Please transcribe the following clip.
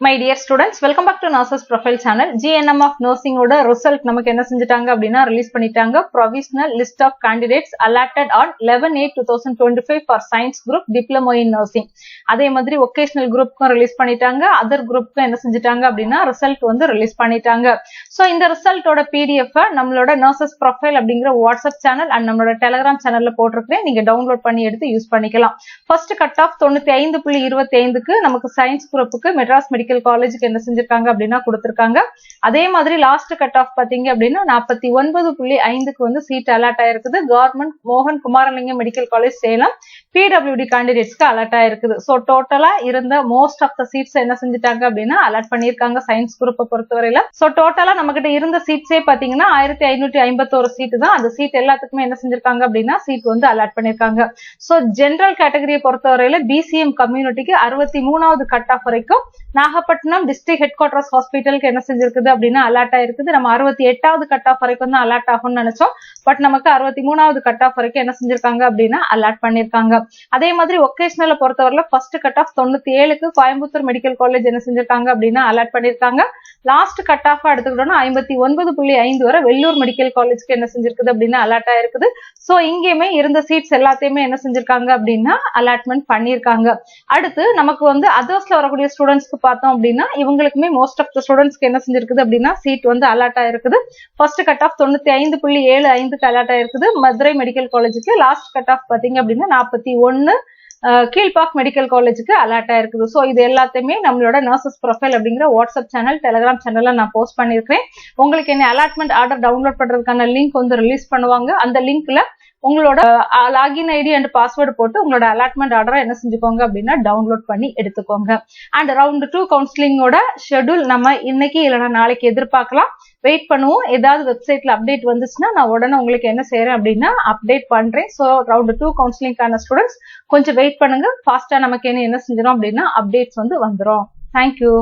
My dear students, welcome back to Nurses Profile Channel. GNM of Nursing oda result நமக்கு என்ன செஞ்சிட்டாங்க அப்படினா release பண்ணிட்டாங்க. Provisional list of candidates allotted on 11/8/2025 for Science Group Diploma in Nursing. அதே மாதிரி vocational groupக்கும் release பண்ணிட்டாங்க. Other groupக்கும் என்ன செஞ்சிட்டாங்க அப்படினா ரிசல்ட் வந்து ரிலீஸ் பண்ணிட்டாங்க. So இந்த ரிசல்ட்டோட PDF நம்மளோட Nurses Profile அப்படிங்கற WhatsApp channel and நம்மளோட Telegram channelல போட்டுருக்கேன். நீங்க டவுன்லோட் பண்ணி எடுத்து யூஸ் பண்ணிக்கலாம். First cut off 95.25க்கு நமக்கு Science Groupக்கு மெட்ராஸ் மெடிக்கல் காலேஜுக்கு என்ன செஞ்சிருக்காங்க அப்படினா கொடுத்திருக்காங்க. அதே மாதிரி லாஸ்ட் கட் ஆஃப் பாத்தீங்க அப்படினா 49.5க்கு வந்து சீட் அலாட் ஆயிருக்குது. கவர்மெண்ட் மோகன் Kumaralingam medical college Salem PWD கேண்டிடேட்ஸ்க்கு அலாட் ஆயிருக்குது. சோ டோட்டலா இருந்த மோஸ்ட் ஆஃப் த சீட்ஸ் என்ன செஞ்சிட்டாங்க அப்படினா அலாட் பண்ணிருக்காங்க சயின்ஸ் குரூப்பை பொறுத்தவரையில. சோ டோட்டலா நம்மகிட்ட இருந்த சீட்ஸே பாத்தீங்கன்னா 1551 சீட் தான். அந்த சீட் எல்லாத்துக்குமே என்ன செஞ்சிருக்காங்க அப்படினா சீட் வந்து அலாட் பண்ணிருக்காங்க. சோ ஜெனரல் கேட்டகரியை பொறுத்தவரையில BCM கம்யூனிட்டிக்கு 63வது கட் ஆஃப் வரைக்கும் நாகப்பட்டினம் டிஸ்ட்ரிக்ட் ஹெட் குவார்டர்ஸ் ஹாஸ்பிட்டலுக்கு என்ன செஞ்சிருக்குது அப்படின்னா அலாட் ஆயிருக்குது. நம்ம 68வது கட் ஆஃப் வரைக்கும் தான் அலாட் ஆகும்னு நினைச்சோம். பட் நமக்கு 63வது கட் ஆஃப் வரைக்கும் என்ன செஞ்சிருக்காங்க அப்படின்னா அலாட் பண்ணிருக்காங்க. அதே மாதிரி ஒகேஷனல பொறுத்தவரையில ஃபர்ஸ்ட் கட் ஆஃப் 97க்கு கோயம்புத்தூர் மெடிக்கல் காலேஜ் என்ன செஞ்சிருக்காங்க அப்படின்னா அலாட் பண்ணிருக்காங்க. லாஸ்ட் கட் ஆஃப் எடுத்துக்கிட்டோம்னா 59.5 வரை வெள்ளூர் மெடிக்கல் காலேஜ்க்கு என்ன செஞ்சிருக்குது அப்படின்னா அலாட் ஆயிருக்குது. சோ இங்கேயுமே இருந்த சீட்ஸ் எல்லாத்தையுமே என்ன செஞ்சிருக்காங்க அப்படின்னா அலாட்மெண்ட் பண்ணிருக்காங்க. அடுத்து நமக்கு வந்து அதர்ஸ்ல வரக்கூடிய ஸ்டூடெண்ட்ஸ்க்கு பார்த்தோம் அப்படின்னா இவங்களுக்குமே மோஸ்ட் ஆஃப் த ஸ்டூடெண்ட்ஸ்க்கு என்ன செஞ்சிருக்குது அப்படின்னா சீட் வந்து அலாட் ஆயிருக்குது. ஃபர்ஸ்ட் கட் ஆஃப் 95.75க்கு அலாட் ஆயிருக்குது மதுரை மெடிக்கல் காலேஜுக்கு. லாஸ்ட் கட் ஆஃப் பாத்தீங்க அப்படின்னா 41 கீழ்பாக் மெடிக்கல் காலேஜுக்கு அலாட் ஆயிருக்குது. சோ இது எல்லாத்தையுமே நம்மளோட நர்சஸ் ப்ரொஃபைல் அப்படிங்கிற வாட்ஸ்அப் சேனல் டெலிகிராம் சேனல்ல நான் போஸ்ட் பண்ணிருக்கேன். உங்களுக்கு என்ன அலாட்மெண்ட் ஆர்டர் டவுன்லோட் பண்றதுக்கான லிங்க் வந்து ரிலீஸ் பண்ணுவாங்க. அந்த லிங்க்ல உங்களோட லாகின் ஐடி அண்ட் பாஸ்வேர்டு போட்டு உங்களோட அலாட்மெண்ட் ஆர்டரை என்ன செஞ்சுக்கோங்க அப்படின்னா டவுன்லோட் பண்ணி எடுத்துக்கோங்க. அண்ட் ரவுண்ட் 2 கவுன்சிலிங்கோட ஷெட்யூல் நம்ம இன்னைக்கு இல்லைன்னா நாளைக்கு எதிர்பார்க்கலாம். வெயிட் பண்ணுவோம். ஏதாவது வெப்சைட்ல அப்டேட் வந்துச்சுன்னா நான் உடனே உங்களுக்கு என்ன செய்யறேன் அப்படின்னா அப்டேட் பண்றேன். ஸோ ரவுண்ட் 2 கவுன்சிலிங்கான ஸ்டூடெண்ட்ஸ் கொஞ்சம் வெயிட் பண்ணுங்க. ஃபாஸ்டா நமக்கு என்ன செஞ்சிடும் அப்படின்னா அப்டேட்ஸ் வந்து வந்துடும். தேங்க்யூ.